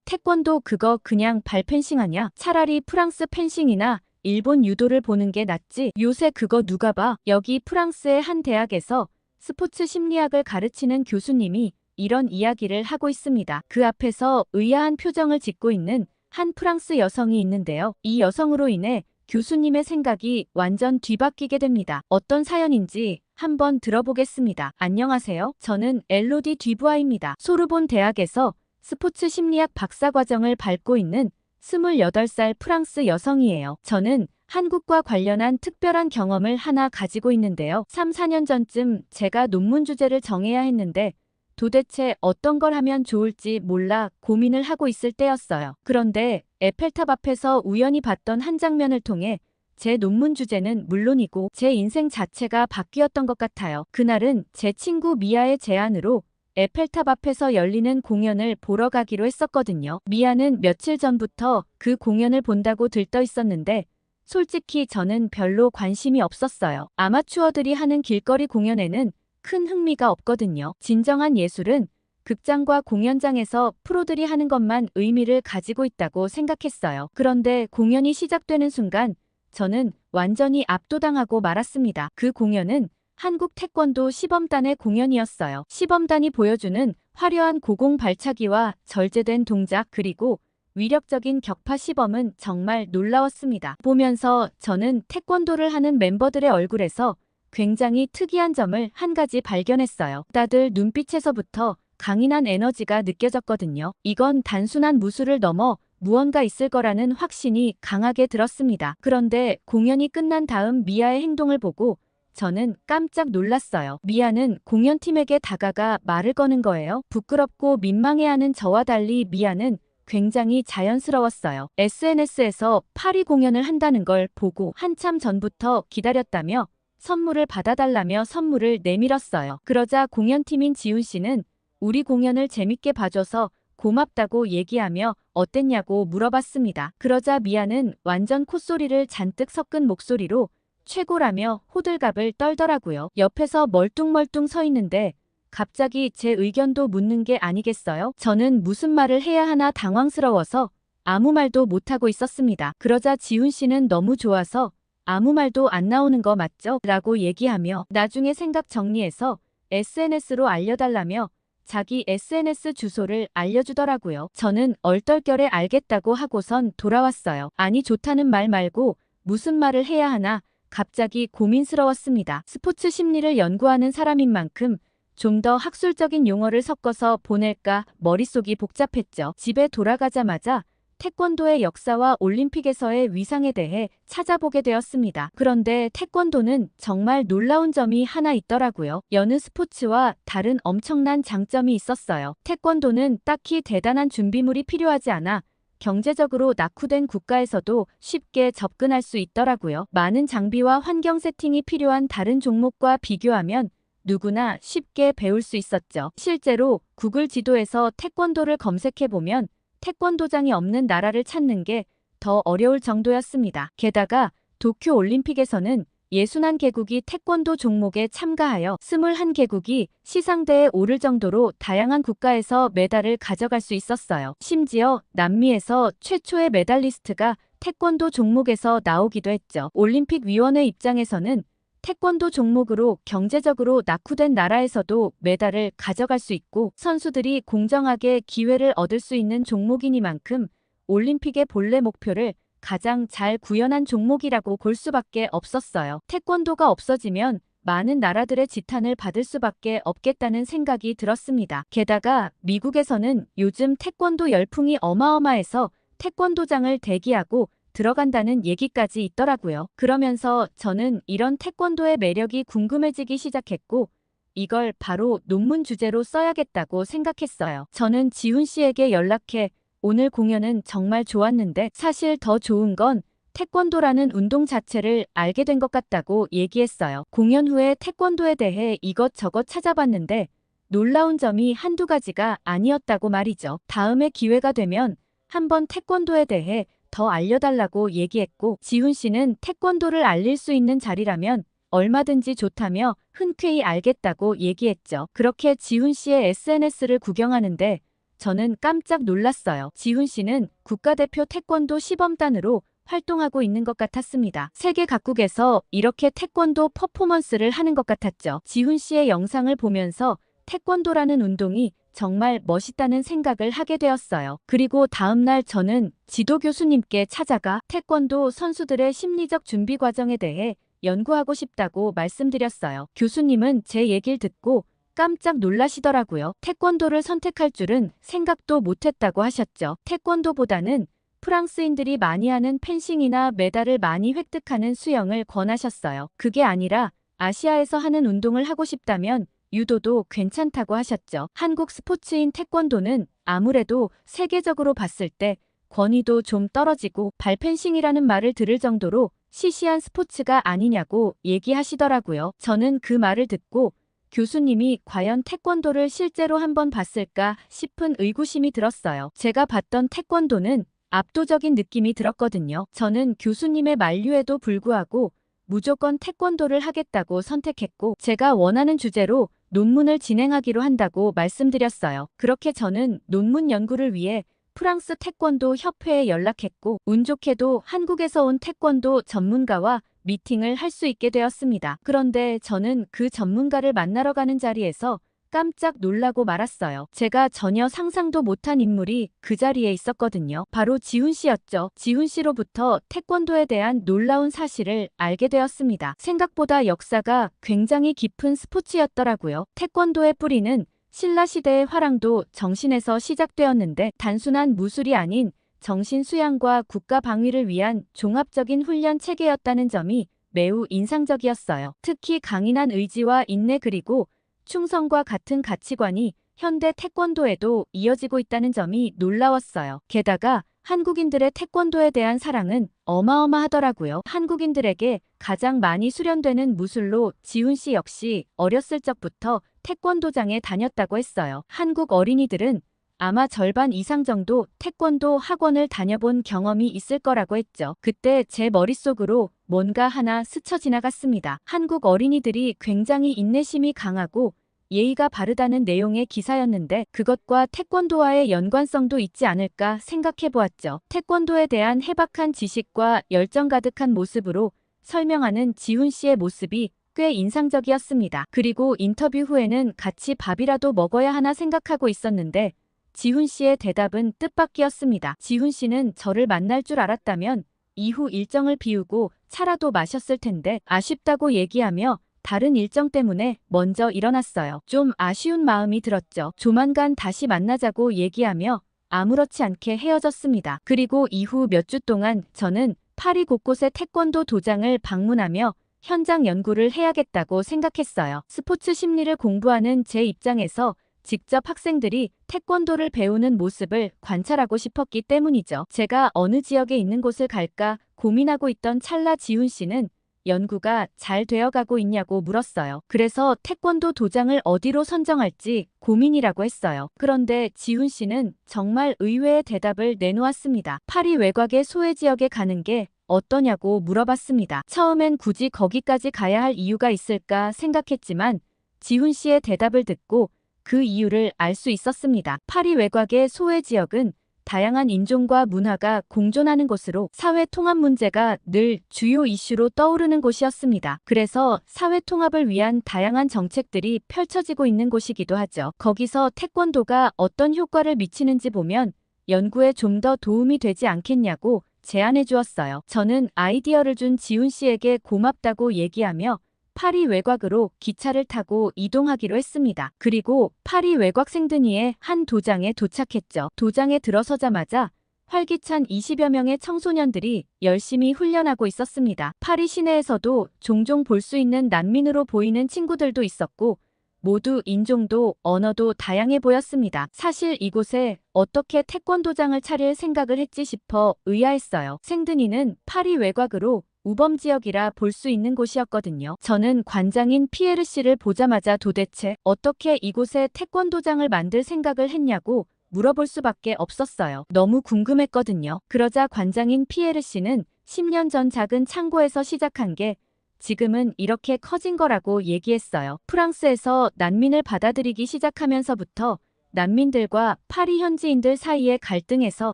태권도 그거 그냥 발펜싱 아냐? 차라리 프랑스 펜싱이나 일본 유도를 보는 게 낫지. 요새 그거 누가 봐? 여기 프랑스의 한 대학에서 스포츠 심리학을 가르치는 교수님이 이런 이야기를 하고 있습니다. 그 앞에서 의아한 표정을 짓고 있는 한 프랑스 여성이 있는데요. 이 여성으로 인해 교수님의 생각이 완전 뒤바뀌게 됩니다. 어떤 사연인지 한번 들어보겠습니다. 안녕하세요. 저는 엘로디 듀부아입니다. 소르본 대학에서 스포츠 심리학 박사과정을 밟고 있는 28살 프랑스 여성이에요. 저는 한국과 관련한 특별한 경험을 하나 가지고 있는데요. 3, 4년 전쯤 제가 논문 주제를 정해야 했는데 도대체 어떤 걸 하면 좋을지 몰라 고민을 하고 있을 때였어요. 그런데 에펠탑 앞에서 우연히 봤던 한 장면을 통해 제 논문 주제는 물론이고 제 인생 자체가 바뀌었던 것 같아요. 그날은 제 친구 미아의 제안으로 에펠탑 앞에서 열리는 공연을 보러 가기로 했었거든요. 미아는 며칠 전부터 그 공연을 본다고 들떠 있었는데 솔직히 저는 별로 관심이 없었어요. 아마추어들이 하는 길거리 공연에는 큰 흥미가 없거든요. 진정한 예술은 극장과 공연장에서 프로들이 하는 것만 의미를 가지고 있다고 생각했어요. 그런데 공연이 시작되는 순간 저는 완전히 압도당하고 말았습니다. 그 공연은 한국 태권도 시범단의 공연이었어요. 시범단이 보여주는 화려한 고공 발차기와 절제된 동작 그리고 위력적인 격파 시범은 정말 놀라웠습니다. 보면서 저는 태권도를 하는 멤버들의 얼굴에서 굉장히 특이한 점을 한 가지 발견했어요. 다들 눈빛에서부터 강인한 에너지가 느껴졌거든요. 이건 단순한 무술을 넘어 무언가 있을 거라는 확신이 강하게 들었습니다. 그런데 공연이 끝난 다음 미아의 행동을 보고 저는 깜짝 놀랐어요. 미아는 공연팀에게 다가가 말을 거는 거예요. 부끄럽고 민망해하는 저와 달리 미아는 굉장히 자연스러웠어요. SNS에서 파리 공연을 한다는 걸 보고 한참 전부터 기다렸다며 선물을 받아달라며 선물을 내밀었어요. 그러자 공연팀인 지훈 씨는 우리 공연을 재밌게 봐줘서 고맙다고 얘기하며 어땠냐고 물어봤습니다. 그러자 미아는 완전 콧소리를 잔뜩 섞은 목소리로 최고라며 호들갑을 떨더라고요. 옆에서 멀뚱멀뚱 서 있는데 갑자기 제 의견도 묻는 게 아니겠어요? 저는 무슨 말을 해야 하나 당황스러워서 아무 말도 못하고 있었습니다. 그러자 지훈 씨는 너무 좋아서 아무 말도 안 나오는 거 맞죠? 라고 얘기하며 나중에 생각 정리해서 SNS로 알려달라며 자기 SNS 주소를 알려주더라고요. 저는 얼떨결에 알겠다고 하고선 돌아왔어요. 아니 좋다는 말 말고 무슨 말을 해야 하나 갑자기 고민스러웠습니다. 스포츠 심리를 연구하는 사람인 만큼 좀 더 학술적인 용어를 섞어서 보낼까 머릿속이 복잡했죠. 집에 돌아가자마자 태권도의 역사와 올림픽에서의 위상에 대해 찾아보게 되었습니다. 그런데 태권도는 정말 놀라운 점이 하나 있더라고요. 여느 스포츠와 다른 엄청난 장점이 있었어요. 태권도는 딱히 대단한 준비물이 필요하지 않아 경제적으로 낙후된 국가에서도 쉽게 접근할 수 있더라고요. 많은 장비와 환경 세팅이 필요한 다른 종목과 비교하면 누구나 쉽게 배울 수 있었죠. 실제로 구글 지도에서 태권도를 검색해보면 태권도장이 없는 나라를 찾는 게 더 어려울 정도였습니다. 게다가 도쿄 올림픽에서는 61개국이 태권도 종목에 참가하여 21개국이 시상대에 오를 정도로 다양한 국가에서 메달을 가져갈 수 있었어요. 심지어 남미에서 최초의 메달리스트가 태권도 종목에서 나오기도 했죠. 올림픽위원회 입장에서는 태권도 종목으로 경제적으로 낙후된 나라에서도 메달을 가져갈 수 있고 선수들이 공정하게 기회를 얻을 수 있는 종목이니만큼 올림픽의 본래 목표를 가장 잘 구현한 종목이라고 볼 수밖에 없었어요. 태권도가 없어지면 많은 나라들의 지탄을 받을 수밖에 없겠다는 생각이 들었습니다. 게다가 미국에서는 요즘 태권도 열풍이 어마어마해서 태권도장을 대기하고 들어간다는 얘기까지 있더라고요. 그러면서 저는 이런 태권도의 매력이 궁금해지기 시작했고 이걸 바로 논문 주제로 써야겠다고 생각했어요. 저는 지훈 씨에게 연락해 오늘 공연은 정말 좋았는데 사실 더 좋은 건 태권도라는 운동 자체를 알게 된 것 같다고 얘기했어요. 공연 후에 태권도에 대해 이것저것 찾아봤는데 놀라운 점이 한두 가지가 아니었다고 말이죠. 다음에 기회가 되면 한번 태권도에 대해 더 알려달라고 얘기했고 지훈 씨는 태권도를 알릴 수 있는 자리라면 얼마든지 좋다며 흔쾌히 알겠다고 얘기했죠. 그렇게 지훈 씨의 SNS를 구경하는데 저는 깜짝 놀랐어요. 지훈 씨는 국가대표 태권도 시범단으로 활동하고 있는 것 같았습니다. 세계 각국에서 이렇게 태권도 퍼포먼스를 하는 것 같았죠. 지훈 씨의 영상을 보면서 태권도라는 운동이 정말 멋있다는 생각을 하게 되었어요. 그리고 다음날 저는 지도 교수님께 찾아가 태권도 선수들의 심리적 준비 과정에 대해 연구하고 싶다고 말씀드렸어요. 교수님은 제 얘기를 듣고 깜짝 놀라시더라고요. 태권도를 선택할 줄은 생각도 못했다고 하셨죠. 태권도보다는 프랑스인들이 많이 하는 펜싱이나 메달을 많이 획득하는 수영을 권하셨어요. 그게 아니라 아시아에서 하는 운동을 하고 싶다면 유도도 괜찮다고 하셨죠. 한국 스포츠인 태권도는 아무래도 세계적으로 봤을 때 권위도 좀 떨어지고 발펜싱이라는 말을 들을 정도로 시시한 스포츠가 아니냐고 얘기하시더라고요. 저는 그 말을 듣고 교수님이 과연 태권도를 실제로 한번 봤을까 싶은 의구심이 들었어요. 제가 봤던 태권도는 압도적인 느낌이 들었거든요. 저는 교수님의 만류에도 불구하고 무조건 태권도를 하겠다고 선택했고 제가 원하는 주제로 논문을 진행하기로 한다고 말씀드렸어요. 그렇게 저는 논문 연구를 위해 프랑스 태권도 협회에 연락했고 운 좋게도 한국에서 온 태권도 전문가와 미팅을 할 수 있게 되었습니다. 그런데 저는 그 전문가를 만나러 가는 자리에서 깜짝 놀라고 말았어요. 제가 전혀 상상도 못한 인물이 그 자리에 있었거든요. 바로 지훈 씨였죠. 지훈 씨로부터 태권도에 대한 놀라운 사실을 알게 되었습니다. 생각보다 역사가 굉장히 깊은 스포츠였더라고요. 태권도의 뿌리는 신라시대의 화랑도 정신에서 시작되었는데 단순한 무술이 아닌 정신 수양과 국가 방위를 위한 종합적인 훈련 체계였다는 점이 매우 인상적이었어요. 특히 강인한 의지와 인내 그리고 충성과 같은 가치관이 현대 태권도에도 이어지고 있다는 점이 놀라웠어요. 게다가 한국인들의 태권도에 대한 사랑은 어마어마하더라고요. 한국인들에게 가장 많이 수련되는 무술로 지훈 씨 역시 어렸을 적부터 태권도장에 다녔다고 했어요. 한국 어린이들은 아마 절반 이상 정도 태권도 학원을 다녀본 경험이 있을 거라고 했죠. 그때 제 머릿속으로 뭔가 하나 스쳐 지나갔습니다. 한국 어린이들이 굉장히 인내심이 강하고 예의가 바르다는 내용의 기사였는데 그것과 태권도와의 연관성도 있지 않을까 생각해 보았죠. 태권도에 대한 해박한 지식과 열정 가득한 모습으로 설명하는 지훈 씨의 모습이 꽤 인상적이었습니다. 그리고 인터뷰 후에는 같이 밥이라도 먹어야 하나 생각하고 있었는데 지훈 씨의 대답은 뜻밖이었습니다. 지훈 씨는 저를 만날 줄 알았다면 이후 일정을 비우고 차라도 마셨을 텐데 아쉽다고 얘기하며 다른 일정 때문에 먼저 일어났어요. 좀 아쉬운 마음이 들었죠. 조만간 다시 만나자고 얘기하며 아무렇지 않게 헤어졌습니다. 그리고 이후 몇 주 동안 저는 파리 곳곳의 태권도 도장을 방문하며 현장 연구를 해야겠다고 생각했어요. 스포츠 심리를 공부하는 제 입장에서 직접 학생들이 태권도를 배우는 모습을 관찰하고 싶었기 때문이죠. 제가 어느 지역에 있는 곳을 갈까 고민하고 있던 찰나 지훈 씨는 연구가 잘 되어가고 있냐고 물었어요. 그래서 태권도 도장을 어디로 선정할지 고민이라고 했어요. 그런데 지훈 씨는 정말 의외의 대답을 내놓았습니다. 파리 외곽의 소외 지역에 가는 게 어떠냐고 물어봤습니다. 처음엔 굳이 거기까지 가야 할 이유가 있을까 생각했지만 지훈 씨의 대답을 듣고 그 이유를 알 수 있었습니다. 파리 외곽의 소외 지역은 다양한 인종과 문화가 공존하는 곳으로 사회 통합 문제가 늘 주요 이슈로 떠오르는 곳이었습니다. 그래서 사회 통합을 위한 다양한 정책들이 펼쳐지고 있는 곳이기도 하죠. 거기서 태권도가 어떤 효과를 미치는지 보면 연구에 좀 더 도움이 되지 않겠냐고 제안해 주었어요. 저는 아이디어를 준 지훈 씨에게 고맙다고 얘기하며 파리 외곽으로 기차를 타고 이동하기로 했습니다. 그리고 파리 외곽 생드니의 한 도장에 도착했죠. 도장에 들어서자마자 활기찬 20여 명의 청소년들이 열심히 훈련하고 있었습니다. 파리 시내에서도 종종 볼 수 있는 난민으로 보이는 친구들도 있었고 모두 인종도 언어도 다양해 보였습니다. 사실 이곳에 어떻게 태권도장을 차릴 생각을 했지 싶어 의아했어요. 생드니는 파리 외곽으로 우범지역이라 볼 수 있는 곳이었거든요. 저는 관장인 피에르 씨를 보자마자 도대체 어떻게 이곳에 태권도장을 만들 생각을 했냐고 물어볼 수밖에 없었어요. 너무 궁금했거든요. 그러자 관장인 피에르 씨는 10년 전 작은 창고에서 시작한 게 지금은 이렇게 커진 거라고 얘기했어요. 프랑스에서 난민을 받아들이기 시작하면서부터 난민들과 파리 현지인들 사이의 갈등에서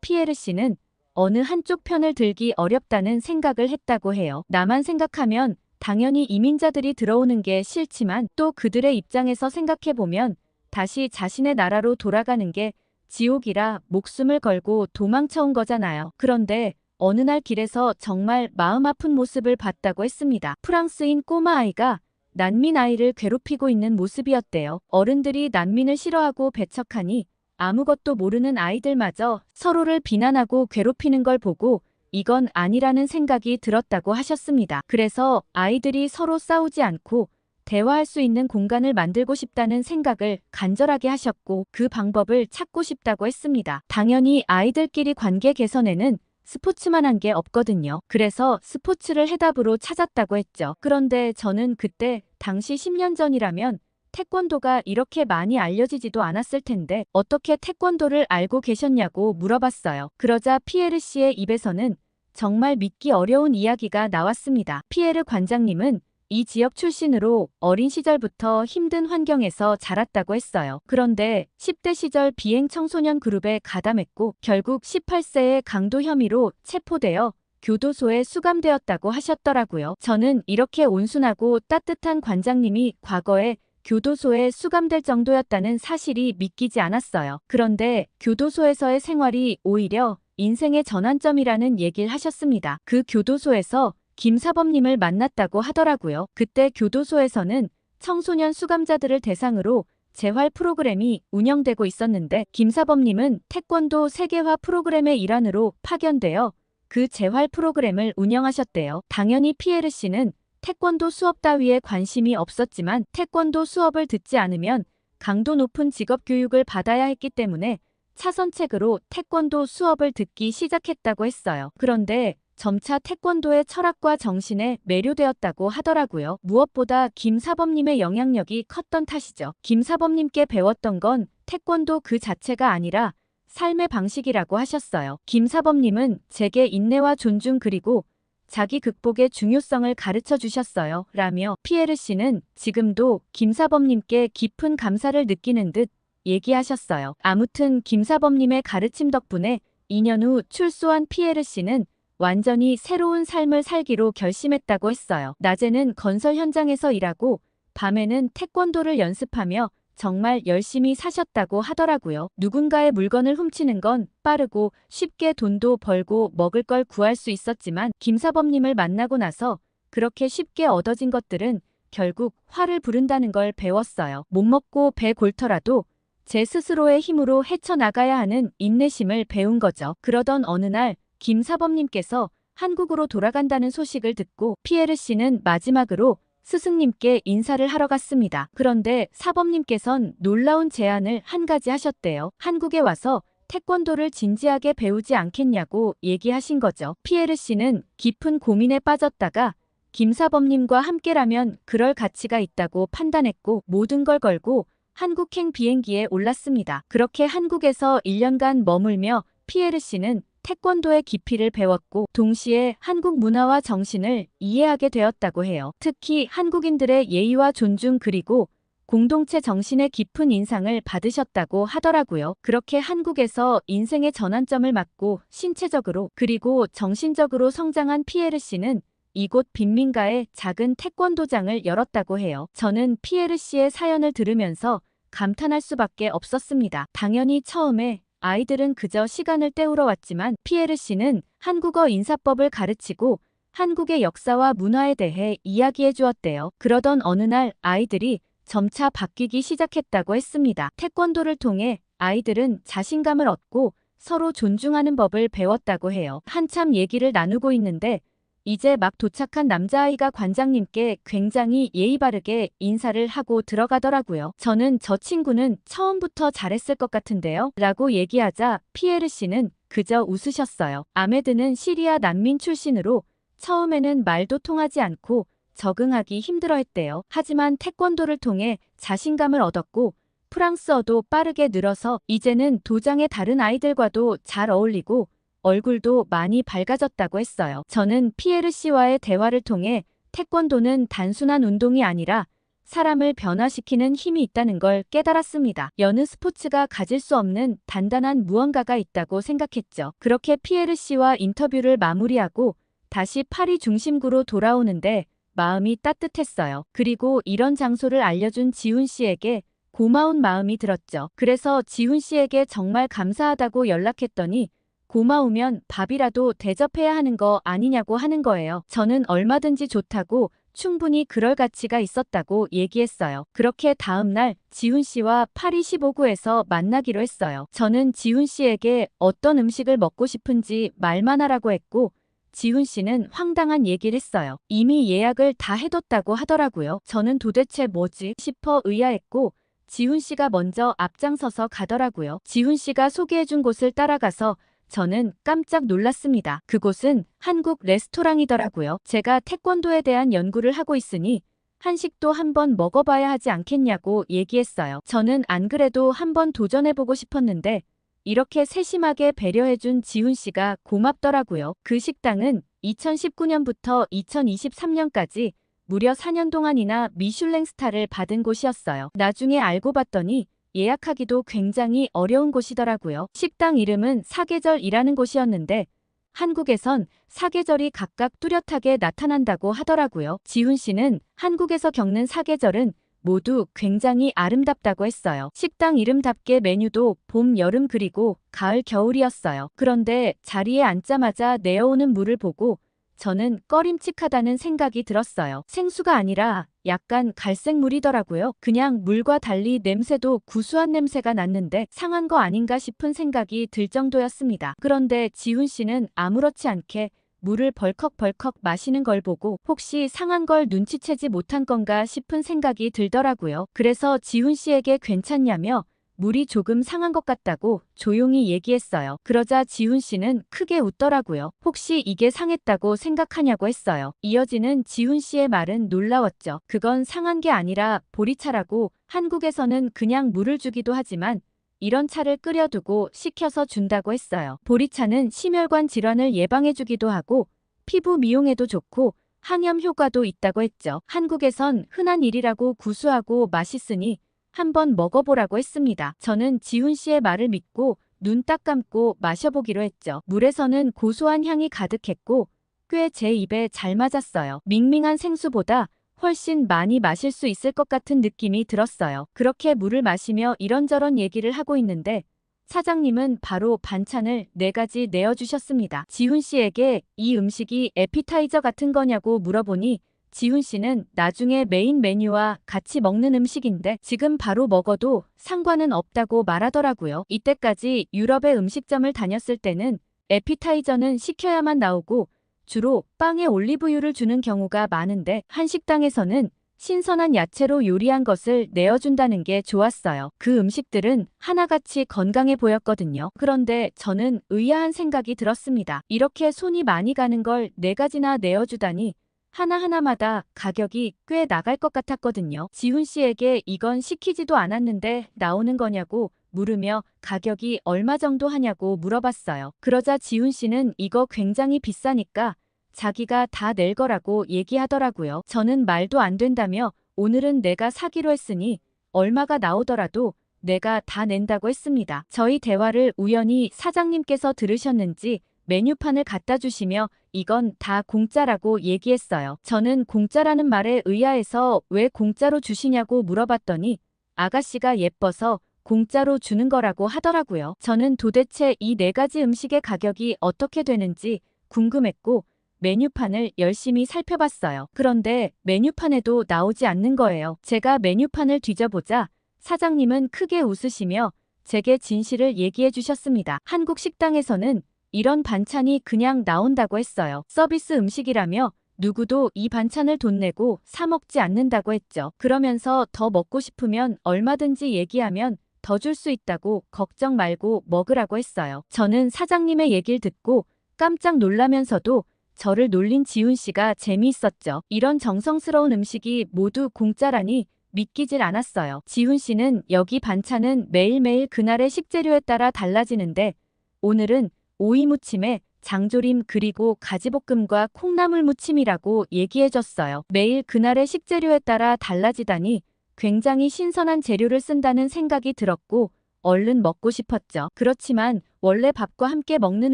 피에르 씨는 어느 한쪽 편을 들기 어렵다는 생각을 했다고 해요. 나만 생각하면 당연히 이민자들이 들어오는 게 싫지만 또 그들의 입장에서 생각해보면 다시 자신의 나라로 돌아가는 게 지옥이라 목숨을 걸고 도망쳐온 거잖아요. 그런데 어느 날 길에서 정말 마음 아픈 모습을 봤다고 했습니다. 프랑스인 꼬마 아이가 난민 아이를 괴롭히고 있는 모습이었대요. 어른들이 난민을 싫어하고 배척하니 아무것도 모르는 아이들마저 서로를 비난하고 괴롭히는 걸 보고 이건 아니라는 생각이 들었다고 하셨습니다. 그래서 아이들이 서로 싸우지 않고 대화할 수 있는 공간을 만들고 싶다는 생각을 간절하게 하셨고 그 방법을 찾고 싶다고 했습니다. 당연히 아이들끼리 관계 개선에는 스포츠만 한 게 없거든요. 그래서 스포츠를 해답으로 찾았다고 했죠. 그런데 저는 그때 당시 10년 전이라면 태권도가 이렇게 많이 알려지지도 않았을 텐데 어떻게 태권도를 알고 계셨냐고 물어봤어요. 그러자 피에르 씨의 입에서는 정말 믿기 어려운 이야기가 나왔습니다. 피에르 관장님은 이 지역 출신으로 어린 시절부터 힘든 환경에서 자랐다고 했어요. 그런데 10대 시절 비행 청소년 그룹에 가담했고 결국 18세의 강도 혐의로 체포되어 교도소에 수감되었다고 하셨더라고요. 저는 이렇게 온순하고 따뜻한 관장님이 과거에 교도소에 수감될 정도였다는 사실이 믿기지 않았어요. 그런데 교도소에서의 생활이 오히려 인생의 전환점이라는 얘기를 하셨습니다. 그 교도소에서 김사범님을 만났다고 하더라고요. 그때 교도소에서는 청소년 수감자들을 대상으로 재활 프로그램이 운영되고 있었는데 김사범님은 태권도 세계화 프로그램의 일환으로 파견되어 그 재활 프로그램을 운영하셨대요. 당연히 피에르 씨는 태권도 수업 따위에 관심이 없었지만 태권도 수업을 듣지 않으면 강도 높은 직업 교육을 받아야 했기 때문에 차선책으로 태권도 수업을 듣기 시작했다고 했어요. 그런데 점차 태권도의 철학과 정신에 매료되었다고 하더라고요. 무엇보다 김사범님의 영향력이 컸던 탓이죠. 김사범님께 배웠던 건 태권도 그 자체가 아니라 삶의 방식이라고 하셨어요. 김사범님은 제게 인내와 존중 그리고 자기 극복의 중요성을 가르쳐 주셨어요. 라며 피에르 씨는 지금도 김사범님께 깊은 감사를 느끼는 듯 얘기하셨어요. 아무튼 김사범님의 가르침 덕분에 2년 후 출소한 피에르 씨는 완전히 새로운 삶을 살기로 결심했다고 했어요. 낮에는 건설 현장에서 일하고 밤에는 태권도를 연습하며 정말 열심히 사셨다고 하더라고요. 누군가의 물건을 훔치는 건 빠르고 쉽게 돈도 벌고 먹을 걸 구할 수 있었지만 김사범님을 만나고 나서 그렇게 쉽게 얻어진 것들은 결국 화를 부른다는 걸 배웠어요. 못 먹고 배 골터라도 제 스스로의 힘으로 헤쳐나가야 하는 인내심을 배운 거죠. 그러던 어느 날 김사범님께서 한국으로 돌아간다는 소식을 듣고 피에르 씨는 마지막으로 스승님께 인사를 하러 갔습니다. 그런데 사범님께선 놀라운 제안을 한 가지 하셨대요. 한국에 와서 태권도를 진지하게 배우지 않겠냐고 얘기하신 거죠. 피에르 씨는 깊은 고민에 빠졌다가 김사범님과 함께라면 그럴 가치가 있다고 판단했고 모든 걸 걸고 한국행 비행기에 올랐습니다. 그렇게 한국에서 1년간 머물며 피에르 씨는 태권도의 깊이를 배웠고 동시에 한국 문화와 정신을 이해하게 되었다고 해요. 특히 한국인들의 예의와 존중 그리고 공동체 정신의 깊은 인상을 받으셨다고 하더라고요. 그렇게 한국에서 인생의 전환점을 맞고 신체적으로 그리고 정신적으로 성장한 피에르 씨는 이곳 빈민가에 작은 태권도장을 열었다고 해요. 저는 피에르 씨의 사연을 들으면서 감탄할 수밖에 없었습니다. 당연히 처음에 아이들은 그저 시간을 때우러 왔지만 피에르 씨는 한국어 인사법을 가르치고 한국의 역사와 문화에 대해 이야기해 주었대요. 그러던 어느 날 아이들이 점차 바뀌기 시작했다고 했습니다. 태권도를 통해 아이들은 자신감을 얻고 서로 존중하는 법을 배웠다고 해요. 한참 얘기를 나누고 있는데 이제 막 도착한 남자아이가 관장님께 굉장히 예의 바르게 인사를 하고 들어가더라고요. 저는 저 친구는 처음부터 잘했을 것 같은데요? 라고 얘기하자 피에르 씨는 그저 웃으셨어요. 아메드는 시리아 난민 출신으로 처음에는 말도 통하지 않고 적응하기 힘들어했대요. 하지만 태권도를 통해 자신감을 얻었고 프랑스어도 빠르게 늘어서 이제는 도장의 다른 아이들과도 잘 어울리고 얼굴도 많이 밝아졌다고 했어요. 저는 피에르 씨와의 대화를 통해 태권도는 단순한 운동이 아니라 사람을 변화시키는 힘이 있다는 걸 깨달았습니다. 여느 스포츠가 가질 수 없는 단단한 무언가가 있다고 생각했죠. 그렇게 피에르 씨와 인터뷰를 마무리하고 다시 파리 중심구로 돌아오는데 마음이 따뜻했어요. 그리고 이런 장소를 알려준 지훈 씨에게 고마운 마음이 들었죠. 그래서 지훈 씨에게 정말 감사하다고 연락했더니 고마우면 밥이라도 대접해야 하는 거 아니냐고 하는 거예요. 저는 얼마든지 좋다고 충분히 그럴 가치가 있었다고 얘기했어요. 그렇게 다음날 지훈 씨와 파리 15구에서 만나기로 했어요. 저는 지훈 씨에게 어떤 음식을 먹고 싶은지 말만 하라고 했고 지훈 씨는 황당한 얘기를 했어요. 이미 예약을 다 해뒀다고 하더라고요. 저는 도대체 뭐지 싶어 의아했고 지훈 씨가 먼저 앞장서서 가더라고요. 지훈 씨가 소개해준 곳을 따라가서 저는 깜짝 놀랐습니다. 그곳은 한국 레스토랑이더라고요. 제가 태권도에 대한 연구를 하고 있으니 한식도 한번 먹어봐야 하지 않겠냐고 얘기했어요. 저는 안 그래도 한번 도전해보고 싶었는데 이렇게 세심하게 배려해준 지훈 씨가 고맙더라고요. 그 식당은 2019년부터 2023년까지 무려 4년 동안이나 미슐랭 스타를 받은 곳이었어요. 나중에 알고 봤더니 예약하기도 굉장히 어려운 곳이더라고요. 식당 이름은 사계절이라는 곳이었는데 한국에선 사계절이 각각 뚜렷하게 나타난다고 하더라고요. 지훈 씨는 한국에서 겪는 사계절은 모두 굉장히 아름답다고 했어요. 식당 이름답게 메뉴도 봄, 여름 그리고 가을, 겨울이었어요. 그런데 자리에 앉자마자 내어오는 물을 보고 저는 꺼림칙하다는 생각이 들었어요. 생수가 아니라 약간 갈색 물이더라고요. 그냥 물과 달리 냄새도 구수한 냄새가 났는데 상한 거 아닌가 싶은 생각이 들 정도였습니다. 그런데 지훈 씨는 아무렇지 않게 물을 벌컥벌컥 마시는 걸 보고 혹시 상한 걸 눈치채지 못한 건가 싶은 생각이 들더라고요. 그래서 지훈 씨에게 괜찮냐며 물이 조금 상한 것 같다고 조용히 얘기했어요. 그러자 지훈 씨는 크게 웃더라고요. 혹시 이게 상했다고 생각하냐고 했어요. 이어지는 지훈 씨의 말은 놀라웠죠. 그건 상한 게 아니라 보리차라고 한국에서는 그냥 물을 주기도 하지만 이런 차를 끓여두고 식혀서 준다고 했어요. 보리차는 심혈관 질환을 예방해주기도 하고 피부 미용에도 좋고 항염 효과도 있다고 했죠. 한국에선 흔한 일이라고 구수하고 맛있으니 한번 먹어보라고 했습니다. 저는 지훈 씨의 말을 믿고 눈 딱 감고 마셔보기로 했죠. 물에서는 고소한 향이 가득했고 꽤 제 입에 잘 맞았어요. 밍밍한 생수보다 훨씬 많이 마실 수 있을 것 같은 느낌이 들었어요. 그렇게 물을 마시며 이런저런 얘기를 하고 있는데 사장님은 바로 반찬을 4가지 내어주셨습니다. 지훈 씨에게 이 음식이 에피타이저 같은 거냐고 물어보니 지훈 씨는 나중에 메인 메뉴와 같이 먹는 음식인데 지금 바로 먹어도 상관은 없다고 말하더라고요. 이때까지 유럽의 음식점을 다녔을 때는 에피타이저는 시켜야만 나오고 주로 빵에 올리브유를 주는 경우가 많은데 한식당에서는 신선한 야채로 요리한 것을 내어준다는 게 좋았어요. 그 음식들은 하나같이 건강해 보였거든요. 그런데 저는 의아한 생각이 들었습니다. 이렇게 손이 많이 가는 걸 4가지나 내어주다니 하나하나마다 가격이 꽤 나갈 것 같았거든요. 지훈 씨에게 이건 시키지도 않았는데 나오는 거냐고 물으며 가격이 얼마 정도 하냐고 물어봤어요. 그러자 지훈 씨는 이거 굉장히 비싸니까 자기가 다 낼 거라고 얘기하더라고요. 저는 말도 안 된다며 오늘은 내가 사기로 했으니 얼마가 나오더라도 내가 다 낸다고 했습니다. 저희 대화를 우연히 사장님께서 들으셨는지 메뉴판을 갖다 주시며 이건 다 공짜라고 얘기했어요. 저는 공짜라는 말에 의아해서 왜 공짜로 주시냐고 물어봤더니 아가씨가 예뻐서 공짜로 주는 거라고 하더라고요. 저는 도대체 이 4가지 음식의 가격이 어떻게 되는지 궁금했고 메뉴판을 열심히 살펴봤어요. 그런데 메뉴판에도 나오지 않는 거예요. 제가 메뉴판을 뒤져보자 사장님은 크게 웃으시며 제게 진실을 얘기해 주셨습니다. 한국 식당에서는 이런 반찬이 그냥 나온다고 했어요. 서비스 음식이라며 누구도 이 반찬을 돈 내고 사 먹지 않는다고 했죠. 그러면서 더 먹고 싶으면 얼마든지 얘기하면 더 줄 수 있다고 걱정 말고 먹으라고 했어요. 저는 사장님의 얘기를 듣고 깜짝 놀라면서도 저를 놀린 지훈 씨가 재미있었죠. 이런 정성스러운 음식이 모두 공짜라니 믿기질 않았어요. 지훈 씨는 여기 반찬은 매일매일 그날의 식재료에 따라 달라지는데 오늘은 오이 무침에 장조림 그리고 가지볶음과 콩나물 무침이라고 얘기해줬어요. 매일 그날의 식재료에 따라 달라지다니 굉장히 신선한 재료를 쓴다는 생각이 들었고 얼른 먹고 싶었죠. 그렇지만 원래 밥과 함께 먹는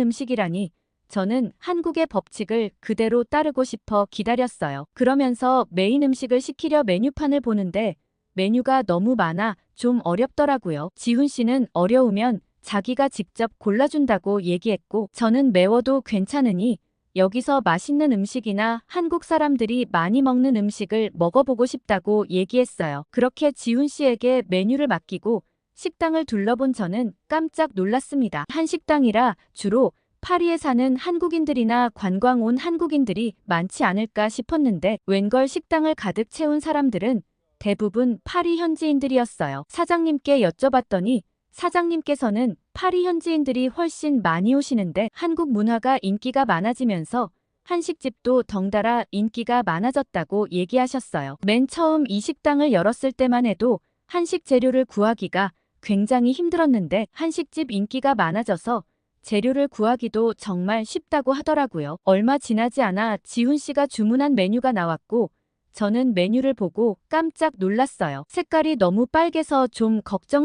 음식이라니 저는 한국의 법칙을 그대로 따르고 싶어 기다렸어요. 그러면서 메인 음식을 시키려 메뉴판을 보는데 메뉴가 너무 많아 좀 어렵더라고요. 지훈 씨는 어려우면 자기가 직접 골라준다고 얘기했고 저는 매워도 괜찮으니 여기서 맛있는 음식이나 한국 사람들이 많이 먹는 음식을 먹어보고 싶다고 얘기했어요. 그렇게 지훈 씨에게 메뉴를 맡기고 식당을 둘러본 저는 깜짝 놀랐습니다. 한식당이라 주로 파리에 사는 한국인들이나 관광 온 한국인들이 많지 않을까 싶었는데 웬걸 식당을 가득 채운 사람들은 대부분 파리 현지인들이었어요. 사장님께 여쭤봤더니 사장님께서는 파리 현지인들이 훨씬 많이 오시는데 한국 문화가 인기가 많아지면서 한식집도 덩달아 인기가 많아졌다고 얘기하셨어요. 맨 처음 이 식당을 열었을 때만 해도 한식 재료를 구하기가 굉장히 힘들었는데 한식집 인기가 많아져서 재료를 구하기도 정말 쉽다고 하더라고요. 얼마 지나지 않아 지훈 씨가 주문한 메뉴가 나왔고 저는 메뉴를 보고 깜짝 놀랐어요. 색깔이 너무 빨개서 좀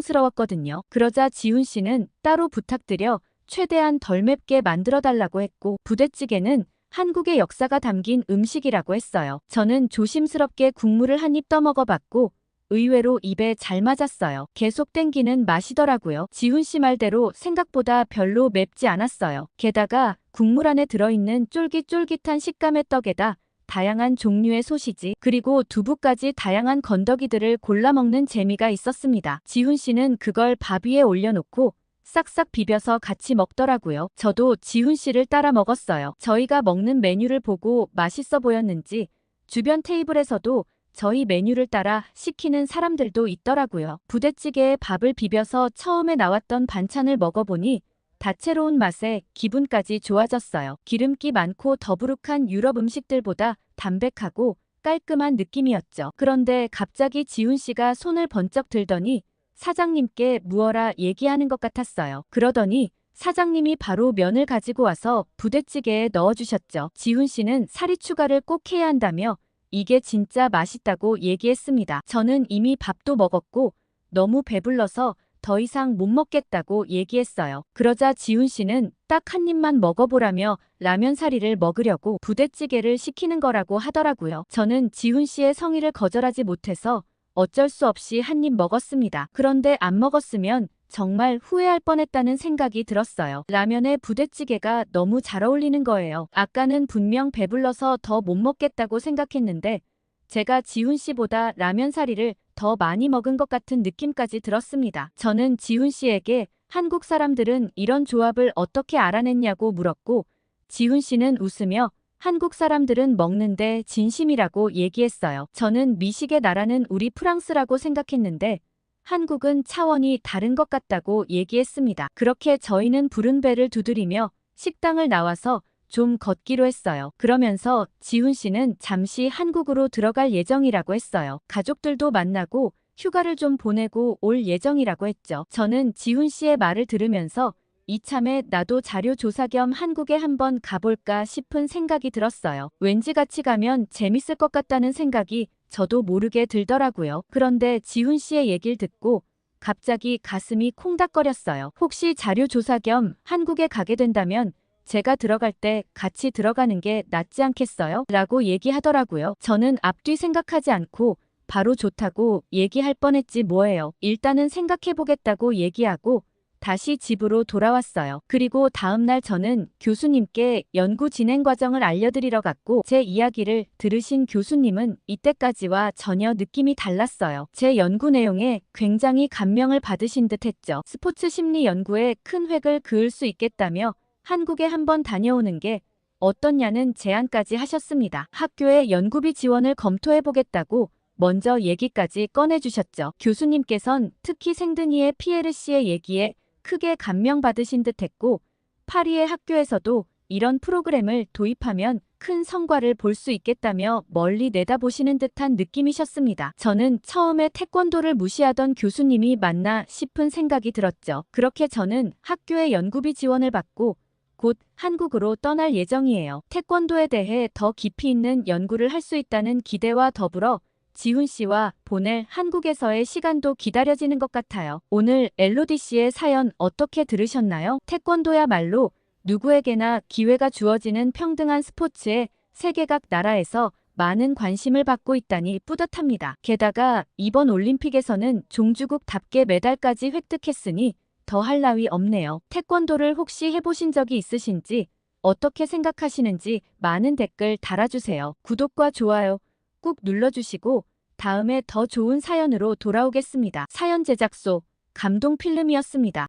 걱정스러웠거든요. 그러자 지훈 씨는 따로 부탁드려 최대한 덜 맵게 만들어달라고 했고 부대찌개는 한국의 역사가 담긴 음식이라고 했어요. 저는 조심스럽게 국물을 한 입 떠먹어봤고 의외로 입에 잘 맞았어요. 계속 땡기는 맛이더라고요. 지훈 씨 말대로 생각보다 별로 맵지 않았어요. 게다가 국물 안에 들어있는 쫄깃쫄깃한 식감의 떡에다 다양한 종류의 소시지 그리고 두부까지 다양한 건더기들을 골라 먹는 재미가 있었습니다. 지훈 씨는 그걸 밥 위에 올려놓고 싹싹 비벼서 같이 먹더라고요. 저도 지훈 씨를 따라 먹었어요. 저희가 먹는 메뉴를 보고 맛있어 보였는지 주변 테이블에서도 저희 메뉴를 따라 시키는 사람들도 있더라고요. 부대찌개에 밥을 비벼서 처음에 나왔던 반찬을 먹어보니 다채로운 맛에 기분까지 좋아졌어요. 기름기 많고 더부룩한 유럽 음식들보다 담백하고 깔끔한 느낌이었죠. 그런데 갑자기 지훈 씨가 손을 번쩍 들더니 사장님께 무어라 얘기하는 것 같았어요. 그러더니 사장님이 바로 면을 가지고 와서 부대찌개에 넣어주셨죠. 지훈 씨는 사리 추가를 꼭 해야 한다며 이게 진짜 맛있다고 얘기했습니다. 저는 이미 밥도 먹었고 너무 배불러서 더 이상 못 먹겠다고 얘기했어요. 그러자 지훈 씨는 딱 한 입만 먹어보라며 라면 사리를 먹으려고 부대찌개를 시키는 거라고 하더라고요. 저는 지훈 씨의 성의를 거절하지 못해서 어쩔 수 없이 한 입 먹었습니다. 그런데 안 먹었으면 정말 후회할 뻔했다는 생각이 들었어요. 라면에 부대찌개가 너무 잘 어울리는 거예요. 아까는 분명 배불러서 더 못 먹겠다고 생각했는데 제가 지훈 씨보다 라면 사리를 더 많이 먹은 것 같은 느낌까지 들었습니다. 저는 지훈 씨에게 한국 사람들은 이런 조합을 어떻게 알아냈냐고 물었고 지훈 씨는 웃으며 한국 사람들은 먹는데 진심이라고 얘기했어요. 저는 미식의 나라는 우리 프랑스라고 생각했는데 한국은 차원이 다른 것 같다고 얘기했습니다. 그렇게 저희는 부른 배를 두드리며 식당을 나와서 좀 걷기로 했어요. 그러면서 지훈 씨는 잠시 한국으로 들어갈 예정이라고 했어요. 가족들도 만나고 휴가를 좀 보내고 올 예정이라고 했죠. 저는 지훈 씨의 말을 들으면서 이참에 나도 자료 조사 겸 한국에 한번 가볼까 싶은 생각이 들었어요. 왠지 같이 가면 재밌을 것 같다는 생각이 저도 모르게 들더라고요. 그런데 지훈 씨의 얘기를 듣고 갑자기 가슴이 콩닥거렸어요. 혹시 자료 조사 겸 한국에 가게 된다면 제가 들어갈 때 같이 들어가는 게 낫지 않겠어요? 라고 얘기하더라고요. 저는 앞뒤 생각하지 않고 바로 좋다고 얘기할 뻔했지 뭐예요. 일단은 생각해보겠다고 얘기하고 다시 집으로 돌아왔어요. 그리고 다음날 저는 교수님께 연구 진행 과정을 알려드리러 갔고 제 이야기를 들으신 교수님은 이때까지와 전혀 느낌이 달랐어요. 제 연구 내용에 굉장히 감명을 받으신 듯 했죠. 스포츠 심리 연구에 큰 획을 그을 수 있겠다며 한국에 한번 다녀오는 게 어떻냐는 제안까지 하셨습니다. 학교에 연구비 지원을 검토해보겠다고 먼저 얘기까지 꺼내주셨죠. 교수님께선 특히 생드니의 피에르 씨의 얘기에 크게 감명받으신 듯 했고 파리의 학교에서도 이런 프로그램을 도입하면 큰 성과를 볼 수 있겠다며 멀리 내다보시는 듯한 느낌이셨습니다. 저는 처음에 태권도를 무시하던 교수님이 맞나 싶은 생각이 들었죠. 그렇게 저는 학교에 연구비 지원을 받고 곧 한국으로 떠날 예정이에요. 태권도에 대해 더 깊이 있는 연구를 할 수 있다는 기대와 더불어 지훈 씨와 보낼 한국에서의 시간도 기다려지는 것 같아요. 오늘 엘로디 씨의 사연 어떻게 들으셨나요? 태권도야말로 누구에게나 기회가 주어지는 평등한 스포츠에 세계각 나라에서 많은 관심을 받고 있다니 뿌듯합니다. 게다가 이번 올림픽에서는 종주국답게 메달까지 획득했으니 더할 나위 없네요. 태권도를 혹시 해보신 적이 있으신지, 어떻게 생각하시는지 많은 댓글 달아주세요. 구독과 좋아요 꾹 눌러주시고 다음에 더 좋은 사연으로 돌아오겠습니다. 사연 제작소 감동필름이었습니다.